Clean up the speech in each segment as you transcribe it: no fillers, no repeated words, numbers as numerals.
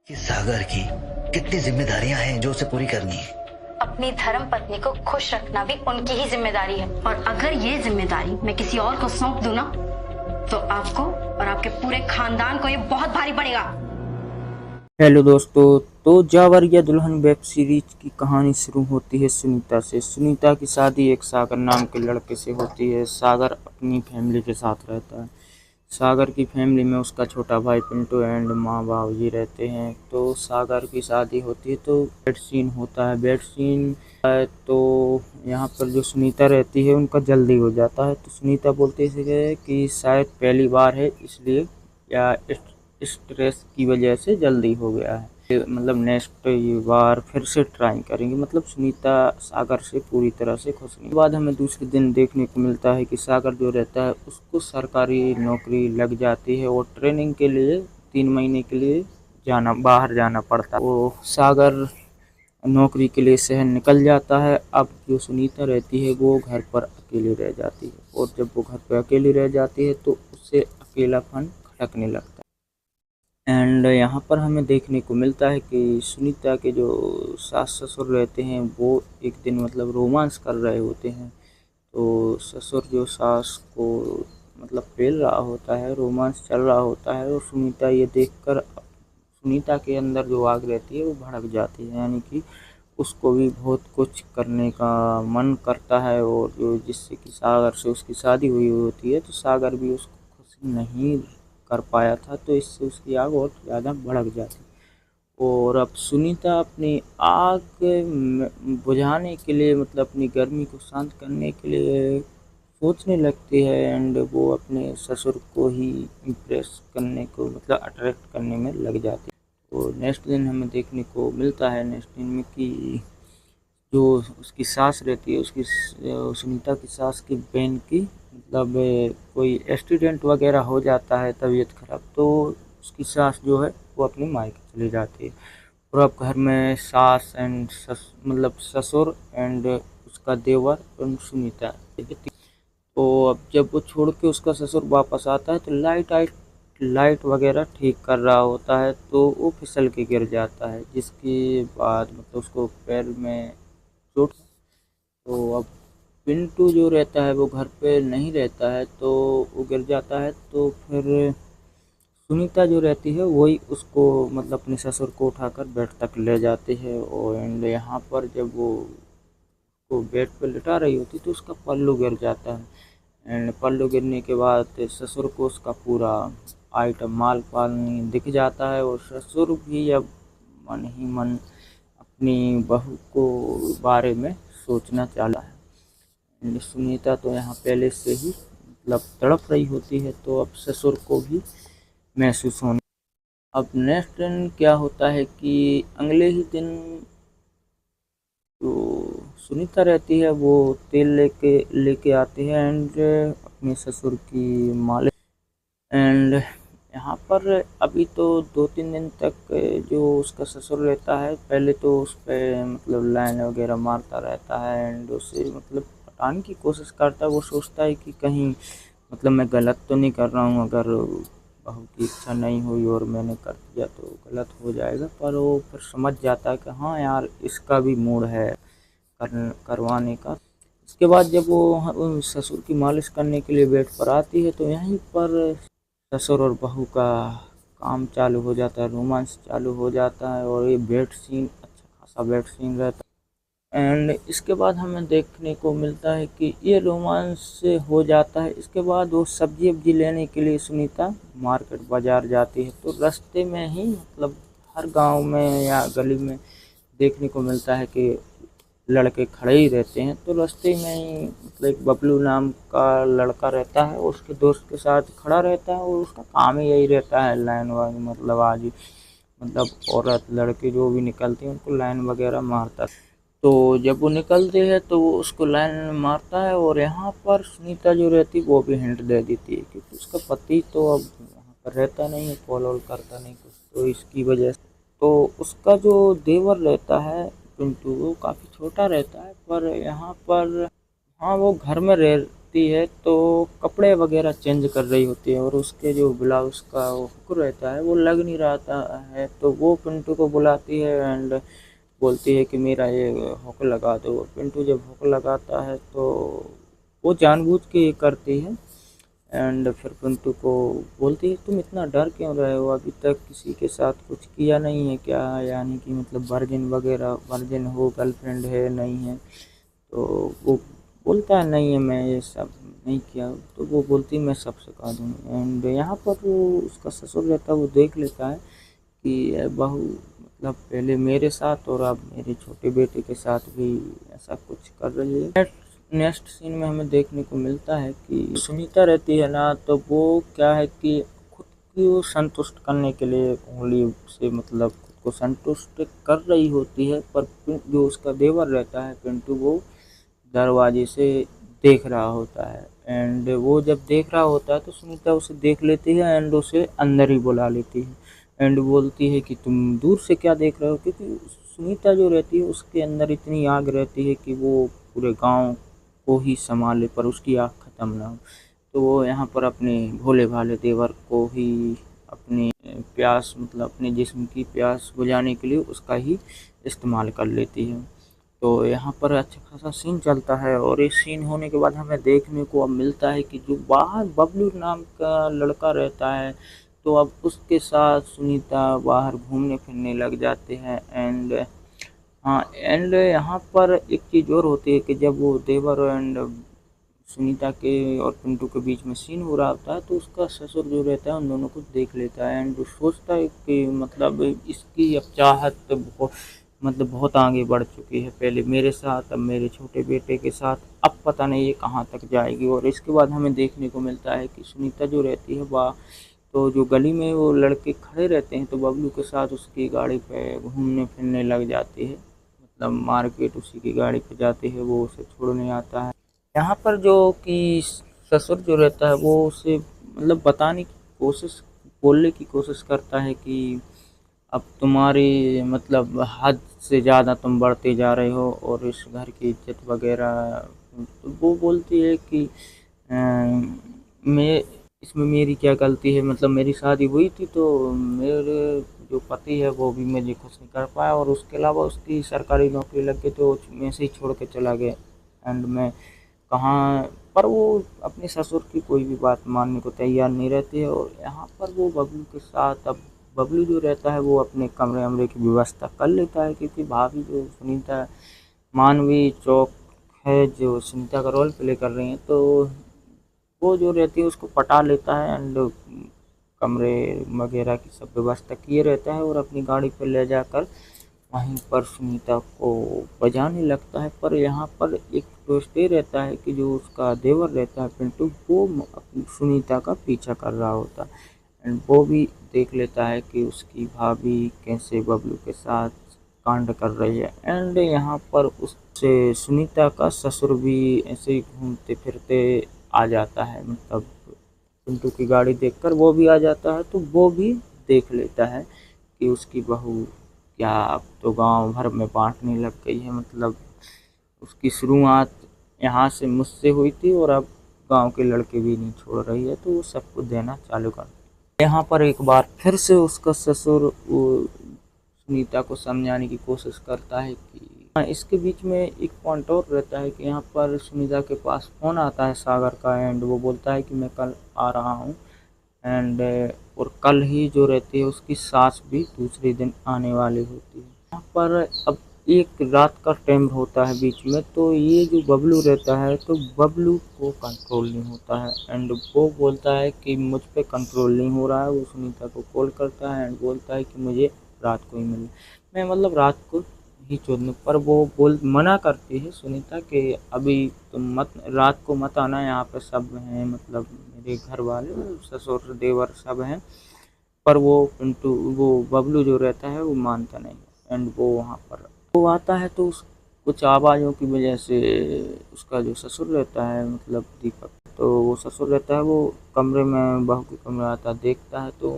कि सागर की कितनी जिम्मेदारियां हैं जो उसे पूरी करनी है। अपनी धर्म पत्नी को खुश रखना भी उनकी ही जिम्मेदारी है, और अगर ये जिम्मेदारी मैं किसी और को सौंप दूं ना, तो आपको और आपके पूरे खानदान को ये बहुत भारी पड़ेगा। हेलो दोस्तों। तो जावरिया दुल्हन वेब सीरीज की कहानी शुरू होती है सुनीता से। सुनीता की शादी एक सागर नाम के लड़के से होती है। सागर अपनी फैमिली के साथ रहता है। सागर की फैमिली में उसका छोटा भाई पिंटू एंड माँ बाबूजी रहते हैं। तो सागर की शादी होती है तो बेड सीन होता है। बेड सीन तो यहाँ पर जो सुनीता रहती है उनका जल्दी हो जाता है। तो सुनीता बोलती है कि शायद पहली बार है इसलिए, या स्ट्रेस की वजह से जल्दी हो गया है, मतलब नेक्स्ट बार फिर से ट्राई करेंगे। मतलब सुनीता सागर से पूरी तरह से खुश नहीं। बाद हमें दूसरे दिन देखने को मिलता है कि सागर जो रहता है उसको सरकारी नौकरी लग जाती है और ट्रेनिंग के लिए 3 महीने के लिए बाहर जाना पड़ता है। वो सागर नौकरी के लिए शहर निकल जाता है। अब जो सुनीता रहती है वो घर पर अकेली रह जाती है, और जब वो घर पर अकेली रह जाती है तो उससे अकेलापन खटकने लगता है। एंड यहाँ पर हमें देखने को मिलता है कि सुनीता के जो सास ससुर रहते हैं वो एक दिन मतलब रोमांस कर रहे होते हैं। तो ससुर जो सास को मतलब पेल रहा होता है, रोमांस चल रहा होता है, और सुनीता ये देखकर सुनीता के अंदर जो आग रहती है वो भड़क जाती है। यानी कि उसको भी बहुत कुछ करने का मन करता है, और जो जिससे कि सागर से उसकी शादी हुई होती है तो सागर भी उसको खुश नहीं कर पाया था, तो इससे उसकी आग और ज़्यादा भड़क जाती। और अब सुनीता अपनी आग बुझाने के लिए, मतलब अपनी गर्मी को शांत करने के लिए सोचने लगती है, एंड वो अपने ससुर को ही इम्प्रेस करने को, मतलब अट्रैक्ट करने में लग जाती है। तो नेक्स्ट दिन हमें देखने को मिलता है नेक्स्ट दिन में कि जो उसकी सास रहती है, उसकी सुनीता की सास की बहन की मतलब कोई एक्सीडेंट वगैरह हो जाता है, तबीयत खराब, तो उसकी सास जो है वो अपनी मायके चली जाती है। और अब घर में सास एंड मतलब ससुर एंड उसका देवर और सुनीता। तो अब जब वो छोड़ के उसका ससुर वापस आता है तो लाइट वगैरह ठीक कर रहा होता है, तो वो फिसल के गिर जाता है, जिसके बाद मतलब उसको पैर में चोट। तो अब पिंटू जो रहता है वो घर पे नहीं रहता है, तो वो गिर जाता है। तो फिर सुनीता जो रहती है वही उसको मतलब अपने ससुर को उठाकर बेड तक ले जाती है। और एंड यहाँ पर जब वो बेड पर लिटा रही होती तो उसका पल्लू गिर जाता है। एंड पल्लू गिरने के बाद ससुर को उसका पूरा आइटम माल पानी दिख जाता है, और ससुर भी अब मन ही मन अपनी बहू को बारे में सोचना चाहता है। एंड सुनीता तो यहाँ पहले से ही मतलब तड़प रही होती है, तो अब ससुर को भी महसूस होने। अब नेक्स्ट दिन क्या होता है कि अगले ही दिन जो सुनीता रहती है वो तेल लेके आती है एंड अपने ससुर की मालिश। एंड यहाँ पर अभी तो 2-3 दिन तक जो उसका ससुर रहता है, पहले तो उस पर मतलब लाइन वगैरह मारता रहता है एंड उसे मतलब पटाने की कोशिश करता है। वो सोचता है कि कहीं मतलब मैं गलत तो नहीं कर रहा हूँ, अगर बहू की इच्छा नहीं हुई और मैंने कर दिया तो गलत हो जाएगा। पर वो फिर समझ जाता है कि हाँ यार, इसका भी मूड है करवाने का। इसके बाद जब वो ससुर की मालिश करने के लिए बेड पर आती है तो यहीं पर ससुर और बहू का काम चालू हो जाता है, रोमांस चालू हो जाता है, और ये बेड सीन अच्छा खासा बेड सीन रहता है। एंड इसके बाद हमें देखने को मिलता है कि ये रोमांस हो जाता है। इसके बाद वो सब्जी वब्जी लेने के लिए सुनीता मार्केट बाज़ार जाती है, तो रास्ते में ही मतलब हर गांव में या गली में देखने को मिलता है कि लड़के खड़े ही रहते हैं। तो रास्ते में ही मतलब एक बबलू नाम का लड़का रहता है, उसके दोस्त के साथ खड़ा रहता है, और उसका काम ही यही रहता है लाइन वाइन, मतलब आज मतलब औरत लड़के जो भी निकलते हैं उनको लाइन वगैरह मारता है। तो जब वो निकलते हैं तो वो उसको लाइन में मारता है, और यहाँ पर सुनीता जो रहती है वो भी हिंट दे देती है, क्योंकि उसका पति तो अब वहाँ पर रहता नहीं है, कॉल वॉल करता नहीं कुछ, तो इसकी वजह से। तो उसका जो देवर रहता है पिंटू, वो काफ़ी छोटा रहता है, पर यहाँ पर हाँ वो घर में होती है तो कपड़े वगैरह चेंज कर रही होती है और उसके जो ब्लाउज का वो हुक रहता है वो लग नहीं रहा है, तो वो पिंटू को बुलाती है एंड बोलती है कि मेरा ये हुक लगा दो। पिंटू जब हुक लगाता है तो वो जानबूझ के ये करती है एंड फिर पिंटू को बोलती है तुम इतना डर क्यों रहे हो, अभी तक किसी के साथ कुछ किया नहीं है क्या, यानी कि मतलब वर्जिन वगैरह, वर्जिन हो, गर्लफ्रेंड है नहीं है। तो वो बोलता है नहीं है मैं ये सब नहीं किया, तो वो बोलती है मैं सब सिखा दूँगी। एंड यहाँ पर वो उसका ससुर रहता है वो देख लेता है कि ये बहू मतलब पहले मेरे साथ और अब मेरे छोटे बेटे के साथ भी ऐसा कुछ कर रही है। नेक्स्ट सीन में हमें देखने को मिलता है कि सुनीता रहती है ना, तो वो क्या है कि खुद को संतुष्ट करने के लिए उंगली से मतलब खुद को संतुष्ट कर रही होती है, पर जो उसका देवर रहता है पिंटू वो दरवाजे से देख रहा होता है। एंड वो जब देख रहा होता है तो सुनीता उसे देख लेती है एंड उसे अंदर ही बुला लेती है एंड बोलती है कि तुम दूर से क्या देख रहे हो, क्योंकि सुनीता जो रहती है उसके अंदर इतनी आग रहती है कि वो पूरे गांव को ही संभाले पर उसकी आग ख़त्म ना हो। तो वो यहाँ पर अपने भोले भाले देवर को ही अपनी प्यास मतलब अपने जिस्म की प्यास बुझाने के लिए उसका ही इस्तेमाल कर लेती है। तो यहाँ पर अच्छा खासा सीन चलता है और इस सीन होने के बाद हमें देखने को अब मिलता है कि जो बाहर बबलू नाम का लड़का रहता है तो अब उसके साथ सुनीता बाहर घूमने फिरने लग जाते हैं। एंड हाँ, एंड यहाँ पर एक चीज़ और होती है कि जब वो देवर एंड सुनीता के और पिंटू के बीच में सीन हो रहा होता है तो उसका ससुर जो रहता है उन दोनों को देख लेता है एंड वो सोचता है कि मतलब इसकी अब चाहत बहुत आगे बढ़ चुकी है, पहले मेरे साथ अब मेरे छोटे बेटे के साथ, अब पता नहीं ये कहाँ तक जाएगी। और इसके बाद हमें देखने को मिलता है कि सुनीता जो रहती है वह तो जो गली में वो लड़के खड़े रहते हैं तो बबलू के साथ उसकी गाड़ी पे घूमने फिरने लग जाती है, मतलब मार्केट उसी की गाड़ी पे जाती है, वो उसे छोड़ने आता है। यहाँ पर जो कि ससुर जो रहता है वो उसे मतलब बताने की कोशिश, बोलने की कोशिश करता है कि अब तुम्हारी मतलब हद से ज़्यादा तुम बढ़ते जा रहे हो और इस घर की इज्जत वगैरह। तो वो बोलती है कि मैं इसमें मेरी क्या गलती है, मतलब मेरी शादी हुई थी तो मेरे जो पति है वो भी मुझे खुश नहीं कर पाया और उसके अलावा उसकी सरकारी नौकरी लग गई तो मैं से ही छोड़ के चला गया एंड मैं कहाँ पर वो अपने ससुर की कोई भी बात मानने को तैयार नहीं रहती है। और यहाँ पर वो बबलू के साथ अब बबलू जो रहता है वो अपने कमरे वमरे की व्यवस्था कर लेता है, क्योंकि भाभी जो सुनीता मानवी चौक है जो सुनीता का रोल प्ले कर रही हैं तो वो जो रहती है उसको पटा लेता है एंड कमरे वगैरह की सब व्यवस्था किए रहता है और अपनी गाड़ी पर ले जाकर वहीं पर सुनीता को बजाने लगता है। पर यहाँ पर एक ट्विस्ट ये रहता है कि जो उसका देवर रहता है पिंटू वो सुनीता का पीछा कर रहा होता है एंड वो भी देख लेता है कि उसकी भाभी कैसे बबलू के साथ कांड कर रही है। एंड यहाँ पर उससे सुनीता का ससुर भी ऐसे ही घूमते फिरते आ जाता है, मतलब पिंटू की गाड़ी देखकर वो भी आ जाता है तो वो भी देख लेता है कि उसकी बहू क्या अब तो गांव भर में बांटने लग गई है, मतलब उसकी शुरुआत यहाँ से मुझसे हुई थी और अब गांव के लड़के भी नहीं छोड़ रही है तो वो सबको देना चालू कर। यहाँ पर एक बार फिर से उसका ससुर सुनीता को समझाने की कोशिश करता है कि इसके बीच में एक पॉइंट और रहता है कि यहाँ पर सुनीता के पास फ़ोन आता है सागर का एंड वो बोलता है कि मैं कल आ रहा हूँ एंड और कल ही जो रहती है उसकी सास भी दूसरे दिन आने वाली होती है। यहाँ पर अब एक रात का टाइम होता है बीच में, तो ये जो बबलू रहता है तो बबलू को कंट्रोल नहीं होता है एंड वो बोलता है कि मुझ पे कंट्रोल नहीं हो रहा है। वो सुनीता को कॉल करता है एंड बोलता है कि मुझे रात को ही मिले, मैं मतलब रात को ही छोड़ने, पर वो मना करती है सुनीता कि अभी तुम मत रात को मत आना, यहाँ पे सब हैं, मतलब मेरे घर वाले ससुर देवर सब हैं। पर वो बबलू जो रहता है वो मानता नहीं एंड वो वहाँ पर वो आता है तो कुछ आवाज़ों की वजह से उसका जो ससुर रहता है मतलब दीपक, तो वो ससुर रहता है वो कमरे में बहू के कमरे आता देखता है तो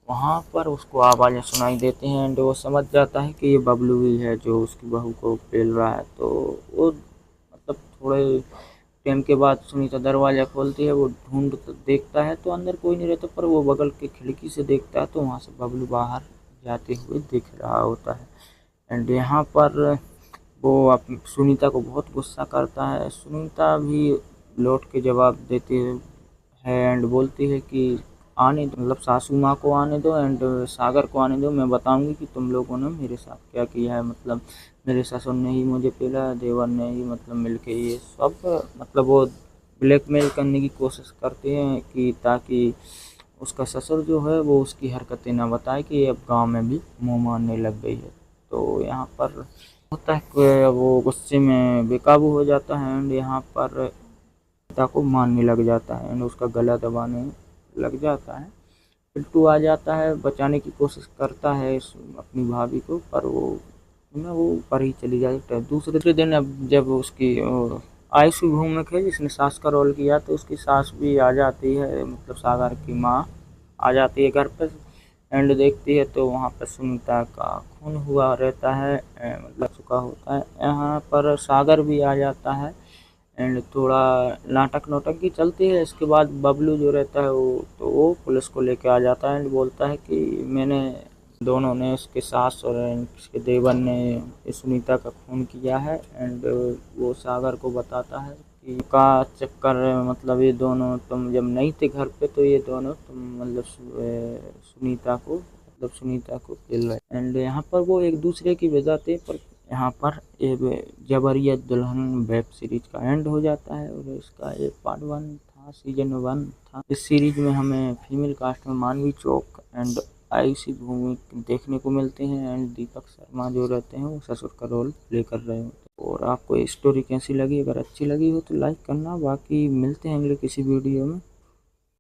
वहाँ पर उसको आवाज़ें सुनाई देती हैं एंड वो समझ जाता है कि ये बबलू ही है जो उसकी बहू को पेल रहा है। तो वो मतलब थोड़े टाइम के बाद सुनीता दरवाज़ा खोलती है, वो ढूंढ देखता है तो अंदर कोई नहीं रहता, पर वो बगल के खिड़की से देखता है तो वहाँ से बबलू बाहर जाते हुए दिख रहा होता है। एंड यहाँ पर वो सुनीता को बहुत गुस्सा करता है। सुनीता भी लौट के जवाब देती है एंड बोलती है कि आने दो, मतलब सासू माँ को आने दो एंड सागर को आने दो, मैं बताऊंगी कि तुम लोगों ने मेरे साथ क्या किया है। मतलब मेरे ससुर ने ही मुझे पीला, देवर ने ही मतलब मिलके ये सब, मतलब वो ब्लैकमेल करने की कोशिश करते हैं कि ताकि उसका ससुर जो है वो उसकी हरकतें ना बताए कि ये अब गांव में भी मुंह मारने लग गई है। तो यहाँ पर होता है कि वो गुस्से में बेकाबू हो जाता है एंड यहाँ पर पिता को मारने लग जाता है एंड उसका गला दबाने लग जाता है। पिंटू आ जाता है, बचाने की कोशिश करता है अपनी भाभी को, पर वो ऊपर ही चली जाती है। दूसरे दिन अब जब उसकी आयुषी भूमिक है जिसने सास का रोल किया, तो उसकी सास भी आ जाती है, मतलब सागर की माँ आ जाती है घर पर एंड देखती है तो वहाँ पर सुनीता का खून हुआ रहता है, मतलब चुका होता है। यहाँ पर सागर भी आ जाता है एंड थोड़ा नाटक नौटंकी चलती है। इसके बाद बबलू जो रहता है वो पुलिस को लेके आ जाता है एंड बोलता है कि मैंने दोनों ने, उसके सास और इसके देवर ने सुनीता का खून किया है एंड वो सागर को बताता है कि का चक्कर, मतलब ये दोनों तुम जब नहीं थे घर पे तो ये दोनों तुम मतलब सुनीता को पिल रहे एंड यहाँ पर वो एक दूसरे की वजह थे। पर यहाँ पर एक जबरिया दुल्हन वेब सीरीज का एंड हो जाता है और इसका ये पार्ट 1 था, सीजन 1 था। इस सीरीज में हमें फीमेल कास्ट में मानवी चौक एंड आयुषी भूमिक देखने को मिलते हैं एंड दीपक शर्मा जो रहते हैं वो ससुर का रोल प्ले कर रहे होते हैं। और आपको ये स्टोरी कैसी लगी? अगर अच्छी लगी हो तो लाइक करना, बाकी मिलते हैं अगले किसी वीडियो में।